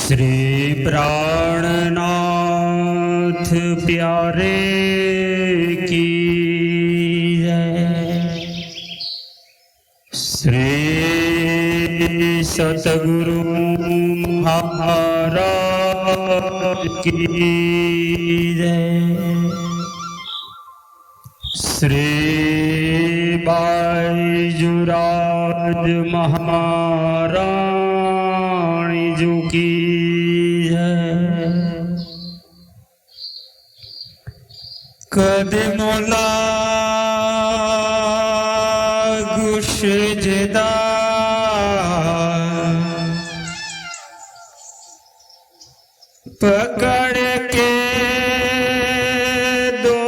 श्री प्राणनाथ प्यारे की जय। श्री सतगुरु महाराज की जय। श्री बाईजुराज महारानी जी की जय। कदमोला गुशजदा पकड़ के दो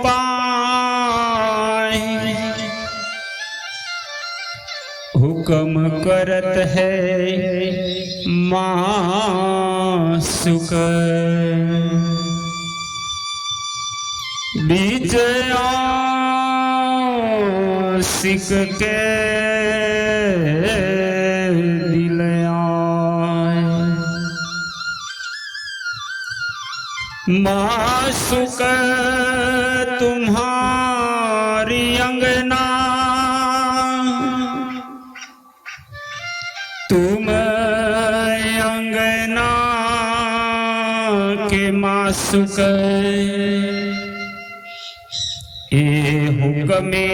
पाए हुक्म करत है मासुक बीच सिक के दिल मासुक तुम्हारी अंगना तुम अंगना के मासुक ए हुक्मे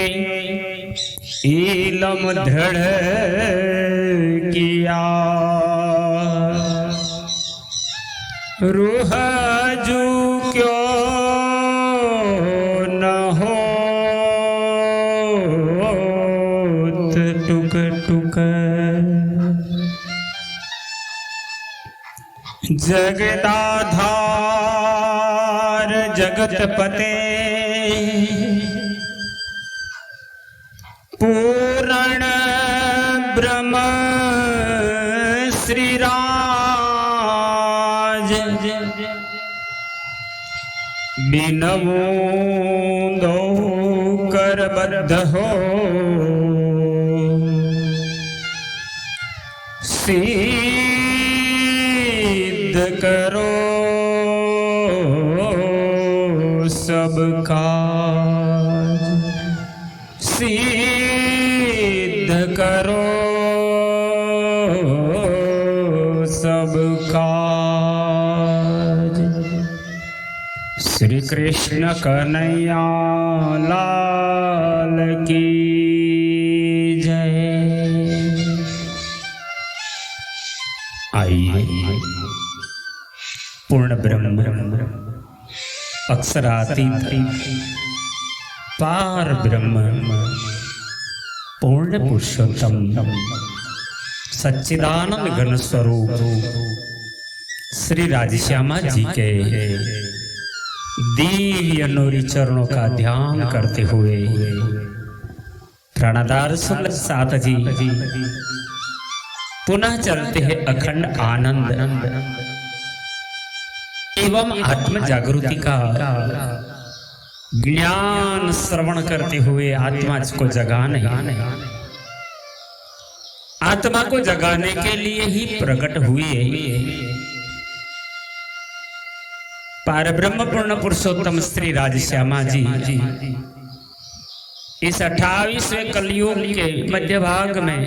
इलम धड़ किया रूह जू क्यों न हो टुक टुक जगदाधार जगत पते पूर्ण ब्रह्म श्री राज बिनवो दो करबद्ध हो सिद्ध करो सब काज सिद्ध करो सब काज। श्री कृष्ण कन्हैया लाल की जय। आइए पूर्ण ब्रह्म अक्षरातीत पार ब्रह्म पूर्ण पुरुषोत्तम सच्चिदानंद घन स्वरूप श्री राधेश्यामा जी के दिव्य नूरी चरणों का ध्यान करते हुए प्राणाधार साथ जी पुनः चलते हैं अखंड आनंद एवं आत्म जागृति का ज्ञान श्रवण करते हुए आत्मा को जगाने आत्मा को जगाने के लिए ही प्रकट हुए पारब्रह्म पूर्ण पुरुषोत्तम श्री राधेश्यामा जी इस 28वें कलयुग के मध्य भाग में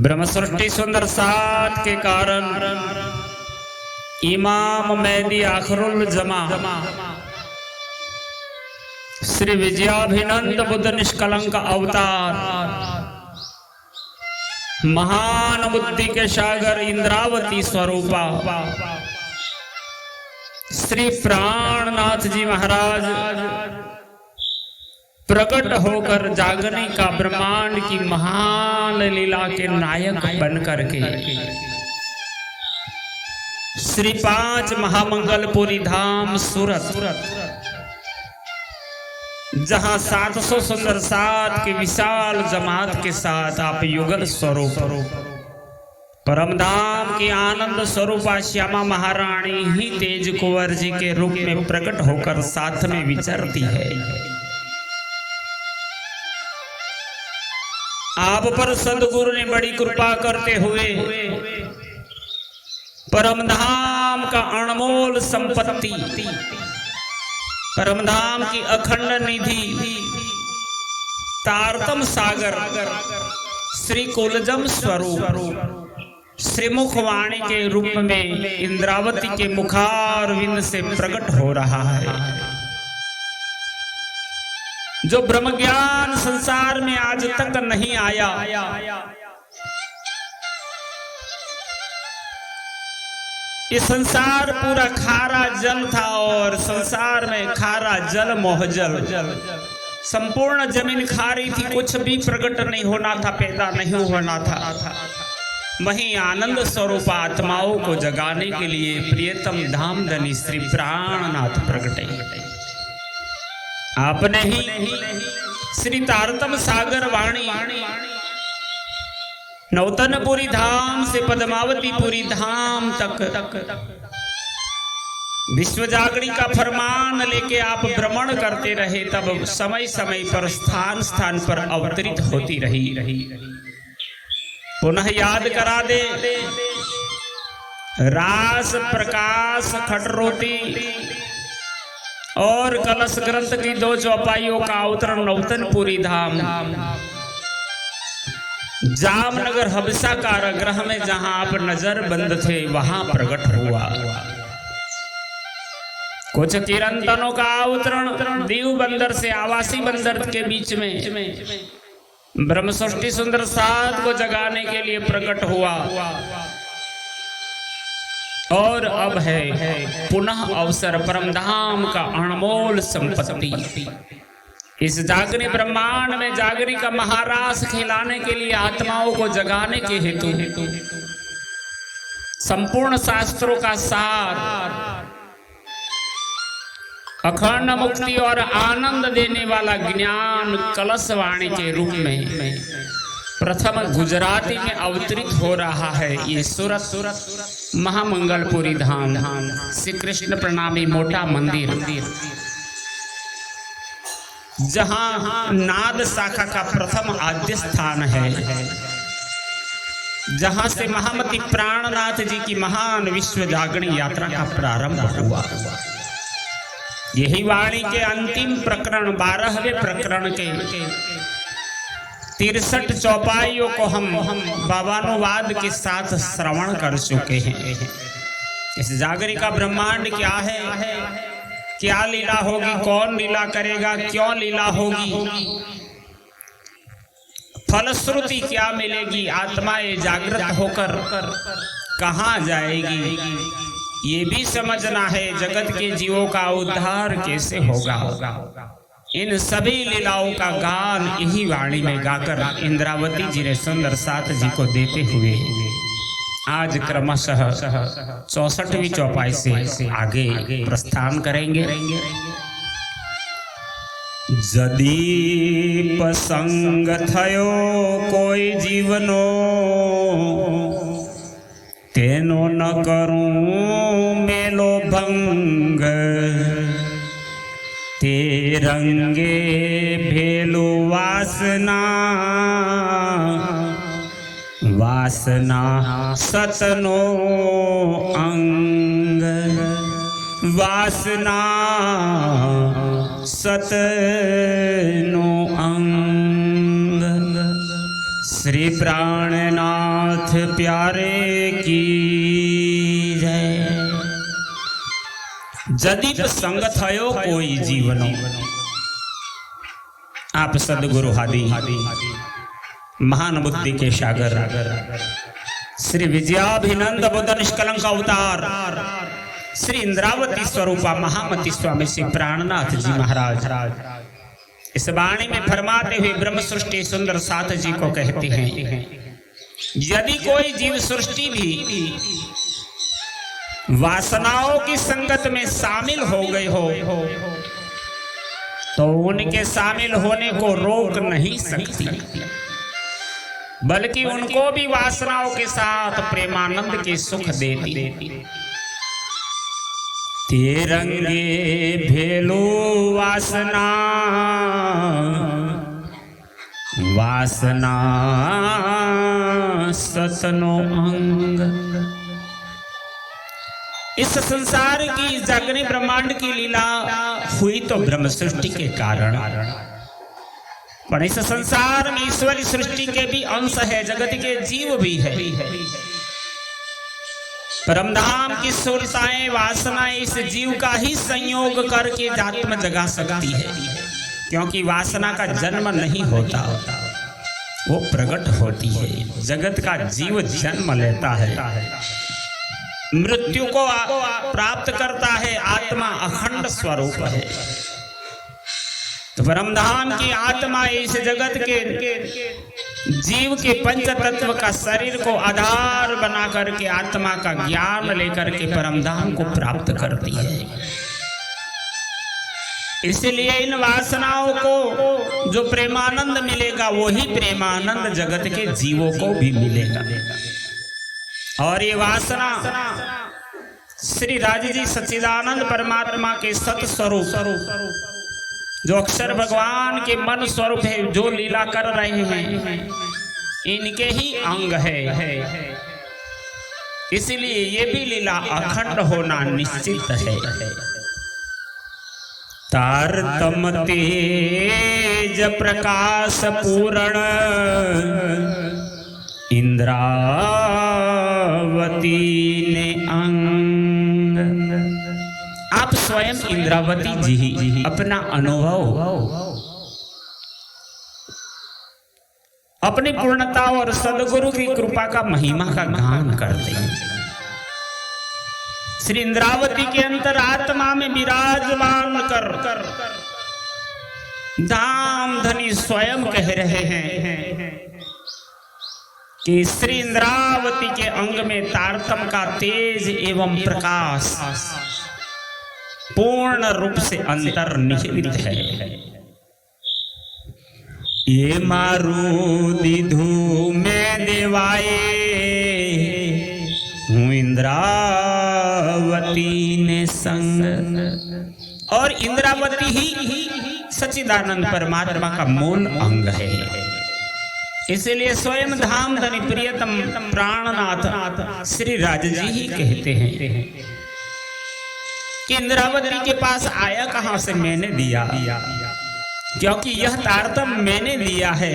ब्रह्म सृष्टि सुंदर सात के कारण इमाम मेहदी आखरुल जमा श्री विजयाभिनंद बुद्ध निष्कलंक अवतार महान बुद्धि के सागर इंद्रावती स्वरूपा श्री प्राणनाथ जी महाराज प्रकट होकर जागने का ब्रह्मांड की महान लीला के नायक बन करके श्री 5 महामंगलपुरी धाम सूरत जहां 700 सुंदर सात के विशाल जमात के साथ आप युगल स्वरूप परमधाम की आनंद स्वरूपा श्यामा महारानी ही तेज कुंवर जी के रूप में प्रकट होकर साथ में विचरती है। आप पर सदगुरु ने बड़ी कृपा करते हुए परमधाम का अनमोल संपत्ति, परमधाम की अखंड निधि, तारतम सागर, श्री कुलजम स्वरूप श्रीमुखवाणी के रूप में इंद्रावती के मुखारविंद से प्रकट हो रहा है। जो ब्रह्म ज्ञान संसार में आज तक नहीं आया, ये संसार पूरा खारा जल था और संसार में खारा जल मोहजल, संपूर्ण जमीन खारी थी, कुछ भी प्रकट नहीं होना था, पैदा नहीं होना था। वहीं आनंद स्वरूप आत्माओं को जगाने के लिए प्रियतम धामधनी श्री प्राणनाथ प्रकटे। आपने ही श्री तारतम सागर वाणी नौतनपुरी धाम से पद्मावतीपुरी धाम तक विश्व जागरण का फरमान लेके आप भ्रमण करते रहे। तब समय समय पर स्थान स्थान पर अवतरित होती रही। पुनः याद करा दे, रास प्रकाश खटरोटी और कलश ग्रंथ की 2 चौपाइयों का अवतरण नौतनपुरी धाम जामनगर हबसा कारागृह में जहां आप नजर बंद थे वहां प्रकट हुआ। कुछ चिरंतनों का अवतरण दीव बंदर से आवासी बंदर के बीच में ब्रह्म सृष्टि सुंदर साध को जगाने के लिए प्रकट हुआ। और अब है पुनः अवसर परमधाम का अनमोल संपत्ति। इस जागरण ब्रह्मांड में जागरण का महारास खिलाने के लिए, आत्माओं को जगाने के हेतु संपूर्ण शास्त्रों का सार, अखंड मुक्ति और आनंद देने वाला ज्ञान कलश वाणी के रूप में प्रथम गुजराती में अवतरित हो रहा है। ये सूरत महामंगलपुरी धाम श्री कृष्ण प्रणामी मोटा मंदिर, जहां नाद शाखा का प्रथम आद्य स्थान है, जहां से महामती प्राणनाथ जी की महान विश्व जागरण यात्रा का प्रारंभ हुआ। यही वाणी के अंतिम प्रकरण 12वें प्रकरण के 63 चौपाइयों को हम भावानुवाद के साथ श्रवण कर चुके हैं। इस जागरण का ब्रह्मांड क्या है, क्या लीला होगी, कौन लीला करेगा, क्यों लीला होगी, फलश्रुति क्या मिलेगी, आत्माएं जागृत होकर कहाँ जाएगी, ये भी समझना है। जगत के जीवों का उद्धार कैसे होगा, इन सभी लीलाओं का गान यही वाणी में गाकर इंद्रावती जी ने सुंदर साथ जी को देते हुए आज क्रमशः 64वीं चौपाई से आगे प्रस्थान करेंगे। जदि प्रसंग थयो कोई जीवनो तेनो न करूं मेलो भंग, ते रंगे भेलु वासना, वासना सतनो अंग, वासना सतनो अंग। श्री प्राणनाथ प्यारे की जय। जदि संग थयो कोई जीवनो, आप सदगुरु हादी महान बुद्धि के सागर श्री विजयाभिनंद बुद्ध निष्कलंक अवतार श्री इंद्रावती स्वरूपा महामती स्वामी श्री प्राणनाथ जी महाराज इस वाणी में फरमाते हुए ब्रह्म सृष्टि सुंदर साथ जी को कहते हैं, यदि कोई जीव सृष्टि भी वासनाओं की संगत में शामिल हो गई हो तो उनके शामिल होने को रोक नहीं सकती, बल्कि उनको भी वासनाओं के साथ प्रेमानंद के सुख देती। तेरंगे भेलू वासना, वासना सतनो अंग। इस संसार की जागने ब्रह्मांड की लीला हुई तो ब्रह्म सृष्टि के कारण, पर इस संसार में ईश्वरी सृष्टि के भी अंश है, जगत के जीव भी है। परमधाम की सुरताएं वासनाएं इस जीव का ही संयोग करके आत्मा जगा सकती है, क्योंकि वासना का जन्म नहीं होता, वो प्रकट होती है। जगत का जीव जन्म लेता है, मृत्यु को प्राप्त करता है, आत्मा अखंड स्वरूप है। तो परमधाम की आत्मा इस जगत के जीव के पंच तत्व का शरीर को आधार बना करके आत्मा का ज्ञान लेकर के परमधाम को प्राप्त करती है। इसलिए इन वासनाओं को जो प्रेमानंद मिलेगा, वही प्रेमानंद जगत के जीवों को भी मिलेगा। और ये वासना श्री राज जी सच्चिदानंद परमात्मा के सत स्वरूप, जो अक्षर भगवान के मन स्वरूप है, जो लीला कर रहे हैं, इनके ही अंग है। इसलिए ये भी लीला अखंड होना निश्चित है। तारतम तेज प्रकाश पूर्ण इंद्रावती ने अंग। आप स्वयं इंद्रावती जी अपना अनुभव अपनी पूर्णता और सदगुरु की कृपा का महिमा का गान करते हैं। श्री इंद्रावती के अंतर आत्मा में विराजमान कर धाम धनी स्वयं कह रहे हैं कि श्री इंद्रावती के अंग में तारतम का तेज एवं प्रकाश पूर्ण रूप से अंतर्निहित है। ये मारुति धूमे देवाए हूँ इंद्रावती ने संग। और इंद्रावती ही सच्चिदानंद परमात्मा का मूल अंग है। इसलिए स्वयं धाम धनी प्रियतम प्राणनाथ श्री राज जी ही कहते हैं कि इंद्रावती के पास आया कहां से, मैंने दिया, क्योंकि यह तारतम मैंने दिया है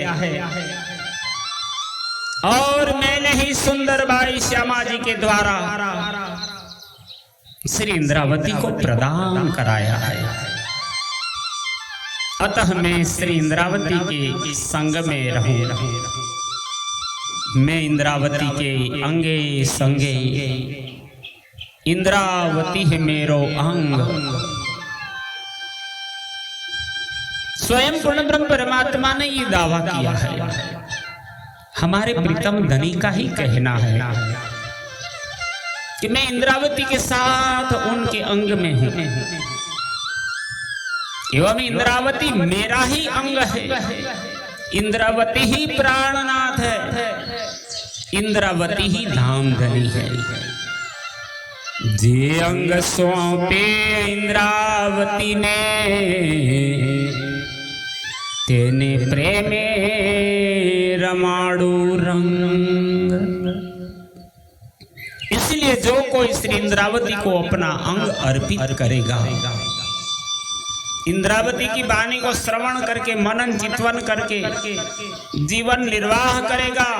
और मैंने ही सुंदर बाई श्यामा जी के द्वारा श्री इंद्रावती को प्रदान कराया है। अतः मैं श्री इंद्रावती के संग में रहूं, मैं इंद्रावती के अंगे संगे, इंद्रावती है मेरो अंग। स्वयं पूर्ण ब्रह्म परमात्मा ने ये दावा किया है, हमारे प्रीतम धनी का ही कहना है कि मैं इंद्रावती के साथ उनके अंग में हूं एवं इंद्रावती मेरा ही अंग है। इंद्रावती ही प्राणनाथ है, इंद्रावती ही धाम धनी है। जे अंग सौंपे इंद्रावती ने तेने प्रेमे रमाड़ू रंग। इसलिए जो कोई श्री इंद्रावती को अपना अंग अर्पित करेगा, इंद्रावती की वाणी को श्रवण करके मनन चितवन करके जीवन निर्वाह करेगा,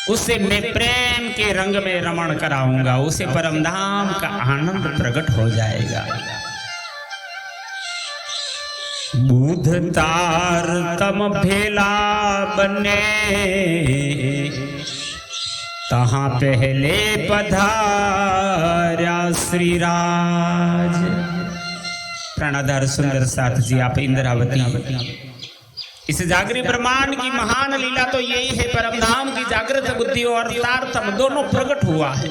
उसे मैं प्रेम के रंग में रमण कराऊंगा, उसे परमधाम का आनंद प्रकट हो जाएगा। बुध तार तम भेला बने तहां पहले पधारा श्री राज। प्राणाधार सुंदर साथ जी आप इंद्रावती, इस जागृत ब्रह्मांड की महान लीला तो यही है, परमधाम की जागृत बुद्धि और तारतम दोनों प्रकट हुआ है।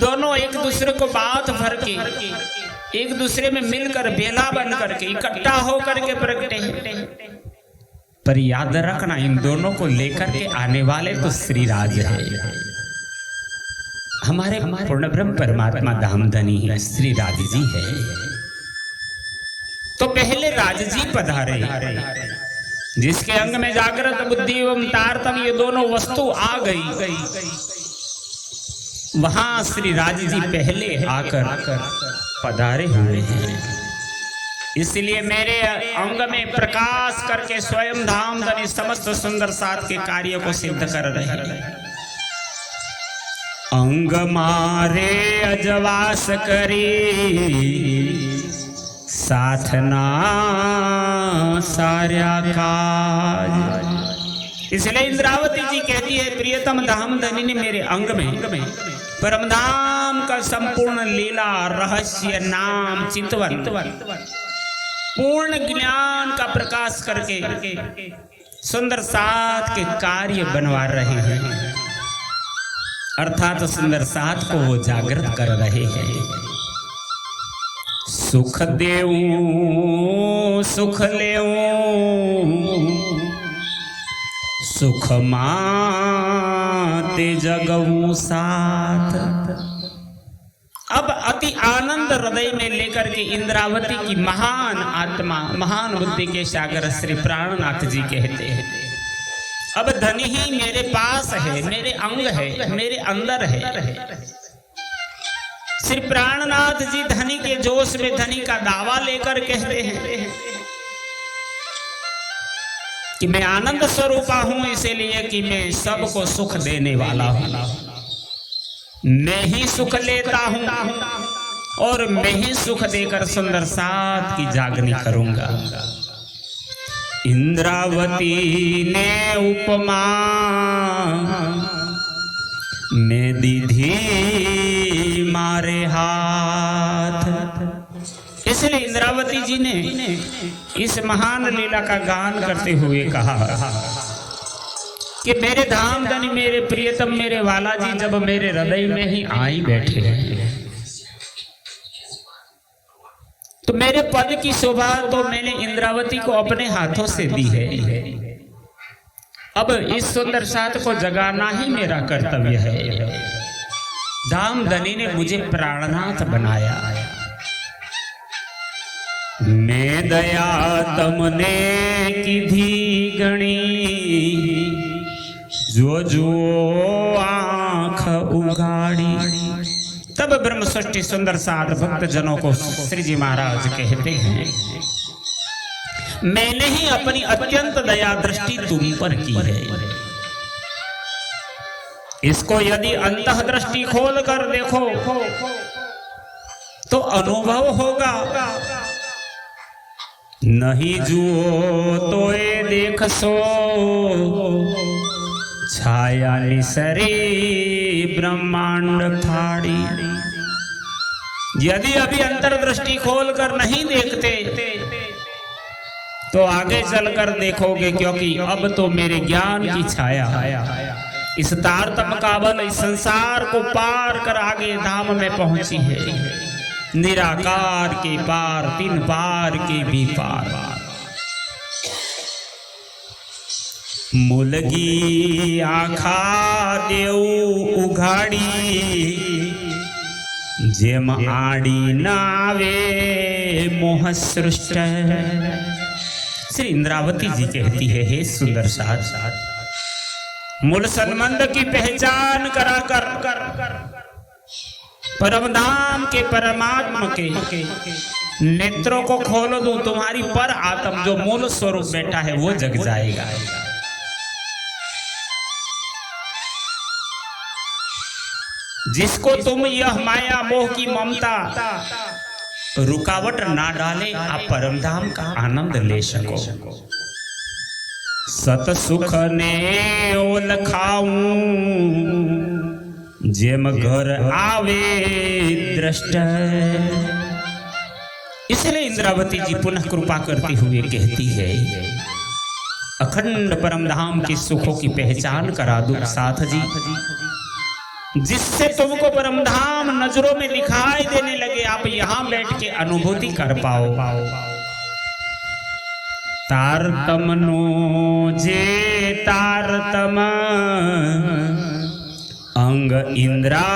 दोनों एक दूसरे को बात भर के एक दूसरे में मिलकर बेला बन करके इकट्ठा होकर के प्रकटे हैं। पर याद रखना, इन दोनों को लेकर के आने वाले तो श्री राज है, हमारे पूर्ण ब्रह्म परमात्मा धाम धनी है, श्री राज जी है। तो पहले राज जी पधारे, जिसके अंग में जागृत बुद्धि एवं तारतम ये दोनों वस्तु आ गई, वहां श्री राज जी पहले आकर पधारे हुए हैं। इसलिए मेरे अंग में प्रकाश करके स्वयं धाम धनी समस्त सुंदर साथ के कार्य को सिद्ध कर रहे हैं। अंग मारे अजवास करी साधना सार्या काज। इसलिए इंद्रावती जी कहती है प्रियतम धाम धनी ने मेरे अंग में परमधाम का संपूर्ण लीला रहस्य नाम चिंतवन पूर्ण ज्ञान का प्रकाश करके सुंदर साथ के कार्य बनवा रहे हैं, अर्थात सुंदर साथ को वो जागृत कर रहे हैं। सुख देऊं सुख लेऊं सुख माते जगऊं साथ। अब अति आनंद हृदय में लेकर के इंद्रावती की महान आत्मा महान बुद्धि के सागर श्री प्राणनाथ जी कहते हैं अब धनी ही मेरे पास है, मेरे अंग है, मेरे अंदर है। श्री प्राणनाथ जी धनी के जोश में धनी का दावा लेकर कहते हैं कि मैं आनंद स्वरूपा हूं, इसीलिए कि मैं सबको सुख देने वाला हूं, मैं ही सुख लेता हूं और मैं ही सुख देकर सुंदर साथ की जागनी करूंगा। इंद्रावती ने उपमा में दीधी मारे हाथ। इसलिए इंद्रावती जी ने इस महान लीला का गान करते हुए कहा कि मेरे धाम धनी मेरे प्रियतम मेरे वाला जी जब मेरे हृदय में ही आई बैठे हैं तो मेरे पद की शोभा तो मैंने इंद्रावती को अपने हाथों से दी है। अब इस सुंदर साथ को जगाना ही मेरा कर्तव्य है। धाम धनी ने मुझे प्राणनाथ बनाया, मैं दया तमने की धी गणी जो जो आंख उगाड़ी। तब ब्रह्म सृष्टि सुंदर साथ भक्त जनों को श्री जी महाराज कहते हैं मैंने ही अपनी अत्यंत दया दृष्टि तुम पर की है। इसको यदि अंतः दृष्टि खोल कर देखो तो अनुभव होगा, नहीं जुओ तो ये देख सो छाया निसरी ब्रह्मांड फाड़ी। यदि अभी अंतर्दृष्टि खोलकर नहीं देखते तो आगे चलकर देखोगे, क्योंकि अब तो मेरे ज्ञान की छाया इस तारतम काबल इस संसार को पार कर आगे धाम में पहुंची है। निराकार के पार तीन पार के भी पार। मुलगी आखा देऊ उघाड़ी जेम आड़ी नावे मोह सृष्ट। श्री इंद्रावती जी कहती है हे सुंदर साथ मूल संबंध की पहचान करा कर परमधाम के परमात्मा के नेत्रों को खोलो दो, तुम्हारी पर आत्म जो मूल स्वरूप बैठा है वो जग जाएगा। जिसको तुम यह माया मोह की ममता रुकावट ना डाले, आप परमधाम का आनंद ले सको। सत सुख ने ओल खाऊं जेम घर आवे दृष्ट। इसलिए इंद्रावती जी पुनः कृपा करती हुए कहती है अखंड परमधाम के सुखों की पहचान करा दो साथ जी, जिससे तुमको परमधाम नजरों में दिखाई देने लगे, आप यहां बैठ के अनुभूति कर पाओ। तारतम नो जे तारतम अंग इंद्रावती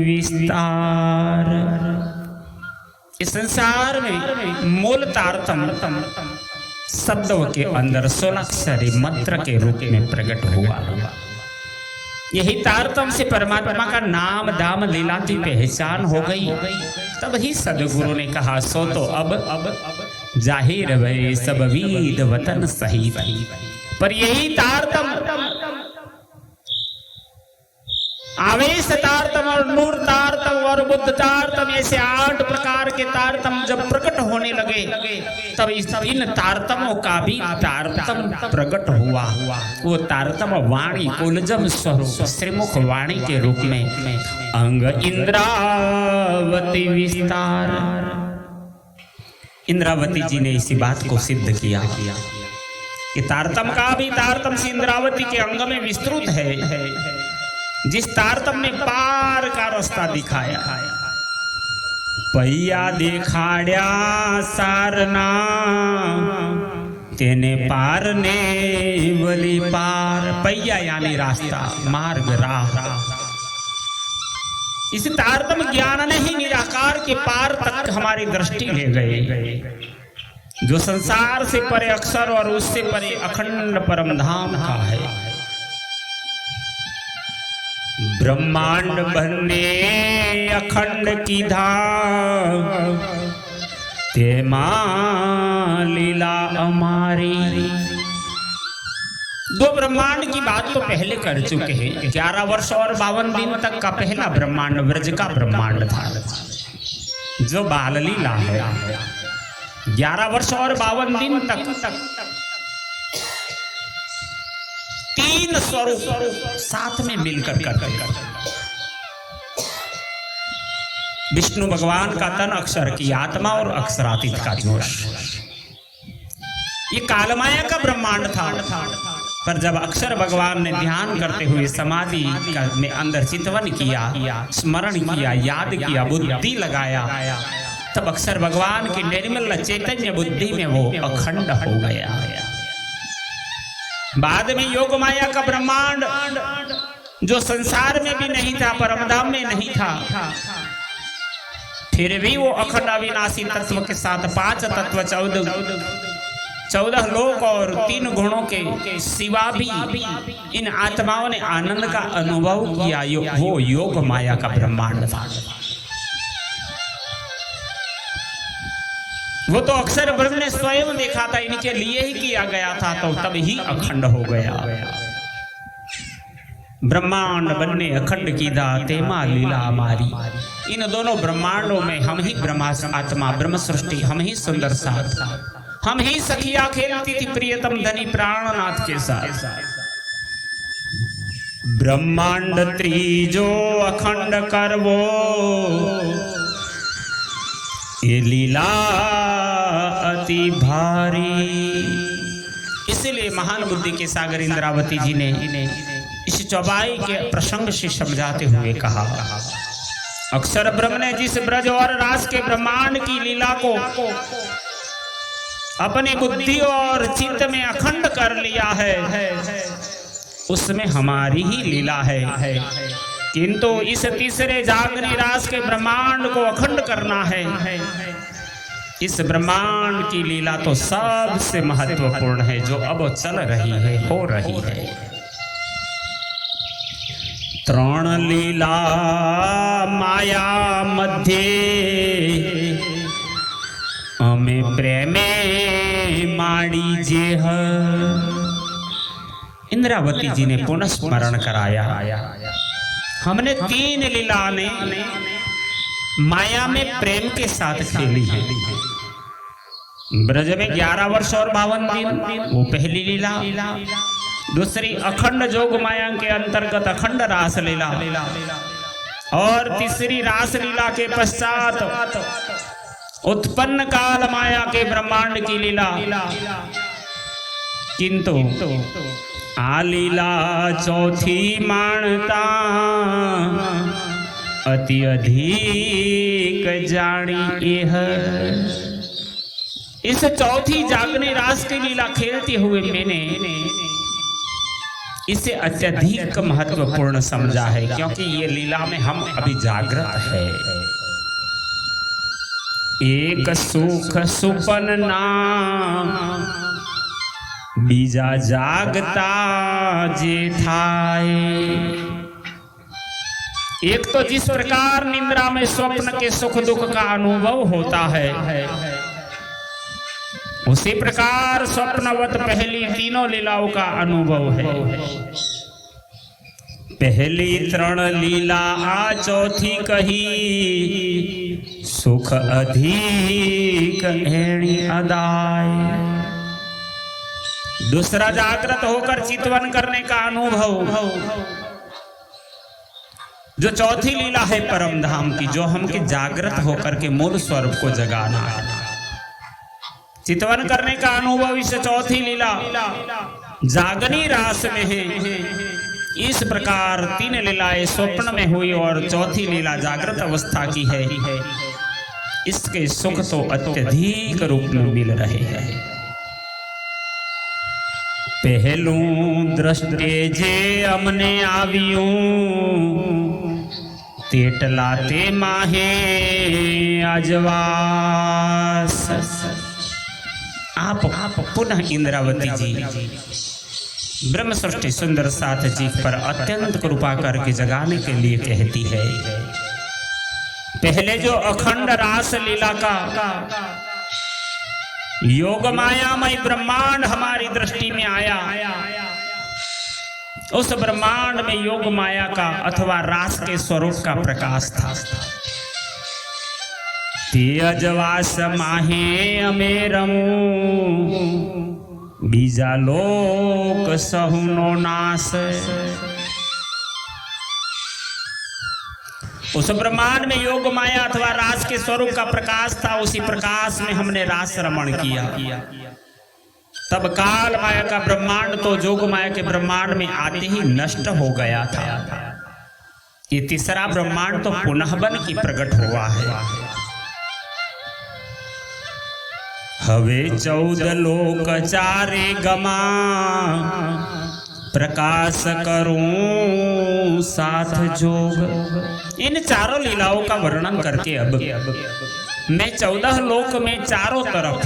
विस्तार। इस संसार में मूल तारतम शब्दों के अंदर 16 अक्षरी मंत्र के रूप में प्रकट हुआ। यही तारतम्य से परमात्मा का नाम दाम लीला की पहचान हो गई। तब ही सदगुरु ने कहा सो तो अब जाहिर भय सब वीद वतन सही। पर यही तारतम्य, आवेश तारतम और नूर तारतम और बुद्ध तारतम, ऐसे 8 प्रकार के तारतम जब प्रकट होने लगे तब इन तारतमों का भी तारतम प्रकट हुआ। वो तारतम वाणी कुलजम स्वरूप श्रीमुख वाणी के रूप में अंग इंद्रावती विस्तार। इंद्रावती जी ने इसी बात को सिद्ध किया कि तारतम का भी तारतम से इंद्रावती के अंग में विस्तृत है। जिस तारतम ने पार का रास्ता दिखाया, पैया दिखाड़िया सारना तेने पार ने वली पार। पैया यानी रास्ता, मार्ग, राह। इस तारतम ज्ञान ने ही निराकार के पार तक हमारी दृष्टि ले गए, जो संसार से परे अक्षर और उससे परे अखंड परम धाम का है। ब्रह्मांड बनने अखंड की धाम, ते मां लीला हमारी। 2 ब्रह्मांड की बात तो पहले कर चुके हैं। 11 वर्ष और 52 दिन तक का पहला ब्रह्मांड ब्रज का ब्रह्मांड था, जो बाल लीला है। 11 वर्ष और 52 दिन तक 3 स्वरूप साथ में मिलकर करते। विष्णु भगवान का तन, अक्षर की आत्मा और अक्षरातीत का जोश। ये कालमाया का ब्रह्मांड था। पर जब अक्षर भगवान ने ध्यान करते हुए समाधि में अंदर चितवन किया, स्मरण किया, याद किया, बुद्धि लगाया, तब अक्षर भगवान की निर्मल चैतन्य बुद्धि में वो अखंड हो गया। बाद में योग माया का ब्रह्मांड, जो संसार में भी नहीं था, परमधाम में नहीं था, फिर भी वो अखंड अविनाशी तत्व के साथ 5 तत्व 14 लोक और 3 गुणों के सिवा भी इन आत्माओं ने आनंद का अनुभव किया। वो योग माया का ब्रह्मांड था। वो तो अक्षर ब्रह्म ने स्वयं देखा था, इनके लिए ही किया गया था, तो तब ही अखंड हो गया। ब्रह्मांड बनने अखंड की दाते मां लीला हमारी। इन दोनों ब्रह्मांडों में हम ही ब्रह्मात्मा, ब्रह्म सृष्टि, हम ही सुंदर साथ, हम ही सखिया खेलती थी प्रियतम धनी प्राणनाथ के साथ। ब्रह्मांड त्रिजो अखंड करवो, ये लीला अति भारी। इसलिए महान बुद्धि के सागर इंद्रावती जी ने इस चौपाई के प्रसंग से समझाते हुए कहा, अक्षर ब्रह्म ने जिस ब्रज और रास के ब्रह्मांड की लीला को अपनी बुद्धि और चित्त में अखंड कर लिया है, उसमें हमारी ही लीला है। किंतु इस तीसरे जागने रास के ब्रह्मांड को अखंड करना है। इस ब्रह्मांड की लीला तो सबसे महत्वपूर्ण है, जो अब चल रही है, हो रही है। त्रण लीला माया मध्ये, हमें प्रेमे माड़ी जेह। इंद्रावती जी ने पुनः स्मरण कराया, हमने 3 लीला ने माया में प्रेम के साथ खेली है। ब्रज में 11 वर्ष और 52 दिन, वो पहली लीला। दूसरी अखंड जोग माया के अंतर्गत अखंड रास लीला, और तीसरी रास लीला के पश्चात उत्पन्न काल माया के ब्रह्मांड की लीला। किंतु आ लीला चौथी मानता अति अधिक जानी यह। इस चौथी जागने रास की लीला खेलते हुए मैंने इसे अत्यधिक महत्वपूर्ण समझा है, क्योंकि ये लीला में हम अभी जागृत है। एक सुख सुपन नाम बीजा जागता जे थाए। एक तो जिस प्रकार निद्रा में स्वप्न के सुख दुख का अनुभव होता है, उसी प्रकार स्वप्नवत पहली तीनों लीलाओं का अनुभव है। पहली तृण लीला आ चौथी कही, सुख अधिक एणी अदाय। दूसरा जागृत होकर चितवन करने का अनुभव। जो चौथी लीला है परम धाम की, जो हमके जागृत होकर के मूल स्वरूप को जगाना है, चितवन करने का अनुभव इस चौथी लीला जागनी रास में है। इस प्रकार तीन लीलाएं स्वप्न में हुई और चौथी लीला जागृत अवस्था की है। इसके सुख तो अत्यधिक रूप में मिल रहे हैं। पहलू दृष्टि जे अमने आवियूं, तेटलाते माहे अजवास। आप पुनः इंद्रावती जी ब्रह्म सृष्टि सुंदर साथ जी पर अत्यंत कृपा करके जगाने के लिए कहती है। पहले जो अखंड रास लीला का योग मायामय ब्रह्मांड हमारी दृष्टि में आया, उस ब्रह्मांड में योग माया का अथवा रास के स्वरूप का प्रकाश था। तेजवास माहे अमेरमू, बीजा लोक सहुनो नाश। उस ब्रह्मांड में योग माया अथवा रास के स्वरूप का प्रकाश था। उसी प्रकाश में हमने रास रमण किया। तब काल माया का ब्रह्मांड तो जोग माया के ब्रह्मांड में आते ही नष्ट हो गया था। ये तीसरा ब्रह्मांड तो पुनः बन की प्रकट हुआ है। हवे 14 लोक चारे गमा, प्रकाश करूं साथ जोग। इन चारों लीलाओं का वर्णन करके अब मैं 14 लोक में चारों तरफ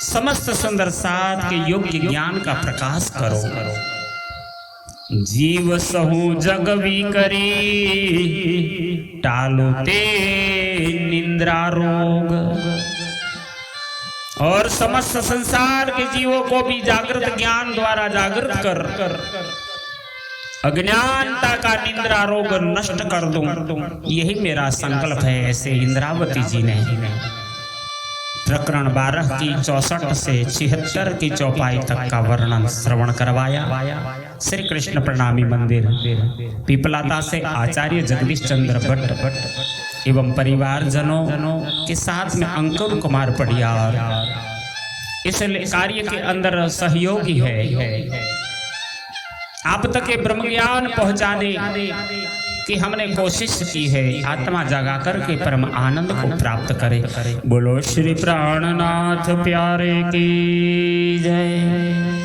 समस्त सुंदर साथ के योग्य ज्ञान का प्रकाश करो। जीव सहु जग विकरी, टालो ते निंद्रा रोग। और समस्त संसार के जीवों को भी जागृत ज्ञान द्वारा जागृत कर अज्ञानता का निंद्रा रोग नष्ट कर दूं, यही मेरा संकल्प है। ऐसे इंद्रावती जी ने प्रकरण 12 की 64 से 76 की चौपाई तक का वर्णन श्रवण करवाया। श्री कृष्ण प्रणामी मंदिर पीपलाता से आचार्य जगदीश चंद्र भट्ट एवं परिवारजनों के साथ में अंकुर कुमार पडियार इस कार्य के अंदर सहयोगी है। आप तक के ब्रह्म ज्ञान पहुंचाने की हमने कोशिश की है। आत्मा जगा करके परम आनंद को प्राप्त करे। बोलो श्री प्राणनाथ प्यारे की जय।